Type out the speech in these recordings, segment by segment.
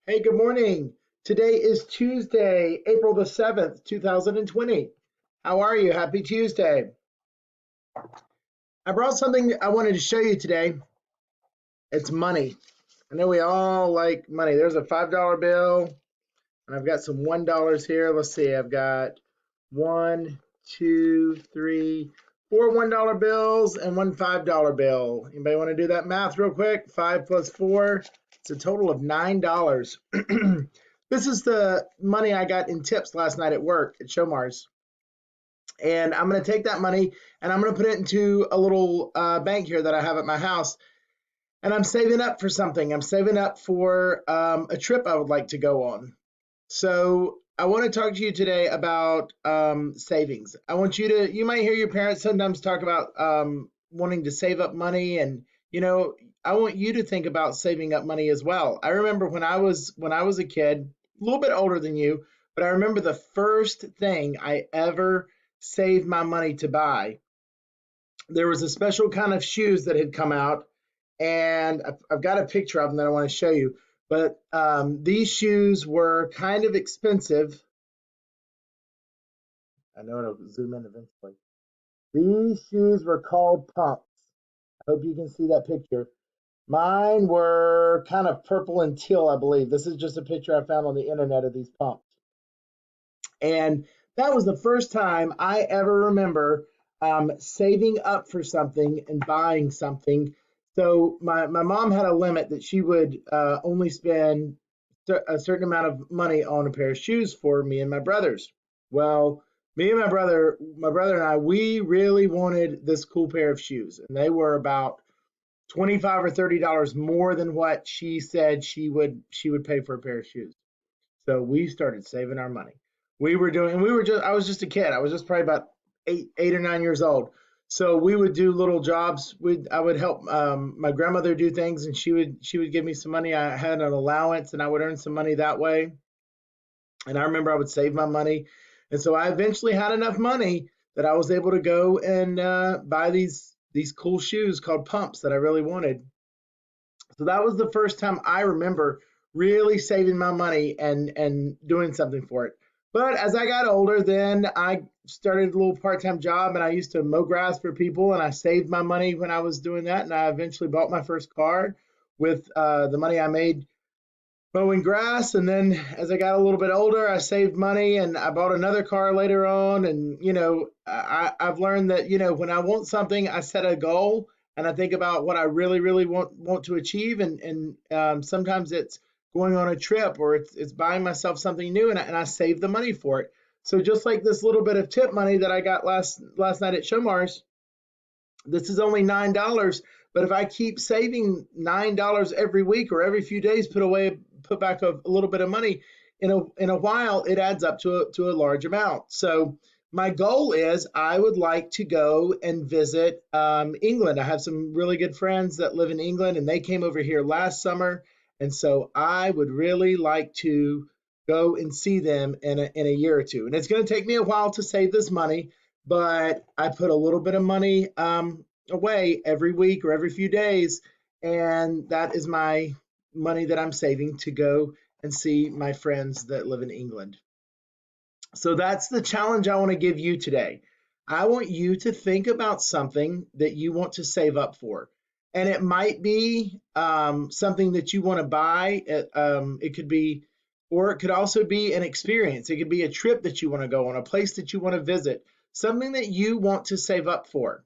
Hey, good morning. Today is Tuesday, April the 7th, 2020. How are you? Happy Tuesday. I brought something I wanted to show you today. It's money. I know we all like money. There's a $5 bill, and I've got some $1 here. Let's see, I've got one, two, three, four $1 bills and one $5 bill. Anybody want to do that math real quick? 5 plus 4, it's a total of $9. This is the money I got in tips last night at work at Showmars. And I'm going to take that money and I'm going to put it into a little bank here that I have at my house. And I'm saving up for something. I'm saving up for a trip I would like to go on. So I want to talk to you today about savings. You might hear your parents sometimes talk about wanting to save up money, and I want you to think about saving up money as well. I remember when I was a kid, a little bit older than you, but I remember the first thing I ever saved my money to buy. There was a special kind of shoes that had come out, and I've got a picture of them that I want to show you. But these shoes were kind of expensive. I know it'll zoom in eventually. These shoes were called pumps. I hope you can see that picture. Mine were kind of purple and teal, I believe. This is just a picture I found on the internet of these pumps. And that was the first time I ever remember saving up for something and buying something. So my mom had a limit that she would only spend a certain amount of money on a pair of shoes for me and my brothers. Well, me and my brother and I, we really wanted this cool pair of shoes, and they were about 25 or $30 more than what she said she would pay for a pair of shoes. So we started saving our money. I was just a kid. I was just probably about 8 or 9 years old. So we would do little jobs. I would help my grandmother do things, and she would give me some money. I had an allowance, and I would earn some money that way. And I remember I would save my money, and so I eventually had enough money that I was able to go and buy these cool shoes called pumps that I really wanted. So that was the first time I remember really saving my money and doing something for it. But as I got older, then I started a little part-time job, and I used to mow grass for people, and I saved my money when I was doing that, and I eventually bought my first car with the money I made mowing grass. And then as I got a little bit older, I saved money and I bought another car later on. And I've learned that when I want something, I set a goal and I think about what I really really want to achieve. And sometimes it's going on a trip, or it's buying myself something new, and I save the money for it. So just like this little bit of tip money that I got last night at Showmars, this is only $9, but if I keep saving $9 every week or every few days, put back a little bit of money, in a while it adds up to a large amount. So my goal is I would like to go and visit England. I have some really good friends that live in England, and they came over here last summer, and so I would really like to go and see them in a year or two. And it's going to take me a while to save this money, but I put a little bit of money away every week or every few days, and that is my money that I'm saving to go and see my friends that live in England. So that's the challenge I want to give you today. I want you to think about something that you want to save up for. And it might be something that you want to buy. It could be, or it could also be an experience. It could be a trip that you want to go on, a place that you want to visit, something that you want to save up for.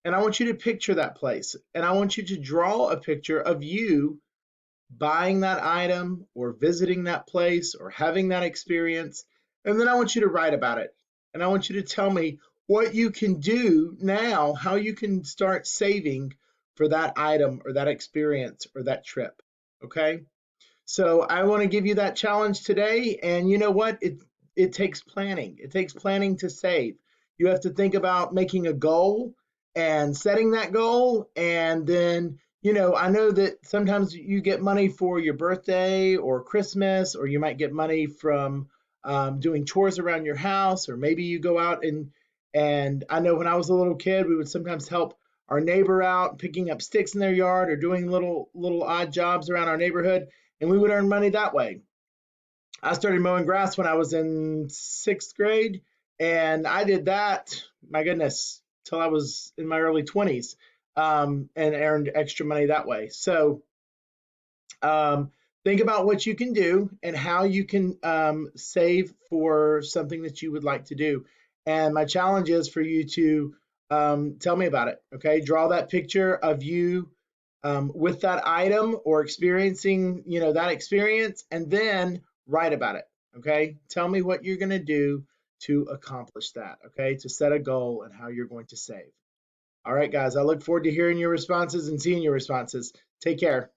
And I want you to picture that place. And I want you to draw a picture of you buying that item or visiting that place or having that experience. And then I want you to write about it. And I want you to tell me what you can do now, how you can start saving for that item or that experience or that trip. Okay? So I want to give you that challenge today. And you know what? It takes planning. It takes planning to save. You have to think about making a goal and setting that goal. And then, I know that sometimes you get money for your birthday or Christmas, or you might get money from doing chores around your house, or maybe you go out and I know when I was a little kid, we would sometimes help our neighbor out picking up sticks in their yard or doing little odd jobs around our neighborhood, and we would earn money that way. I started mowing grass when I was in 6th grade, and I did that, my goodness, till I was in my early 20s, and earned extra money that way. So um, think about what you can do and how you can save for something that you would like to do. And my challenge is for you to tell me about it. Okay, draw that picture of you with that item or experiencing, that experience, and then write about it. Okay, tell me what you're going to do to accomplish that. Okay, to set a goal and how you're going to save. All right, guys, I look forward to hearing your responses and seeing your responses. Take care.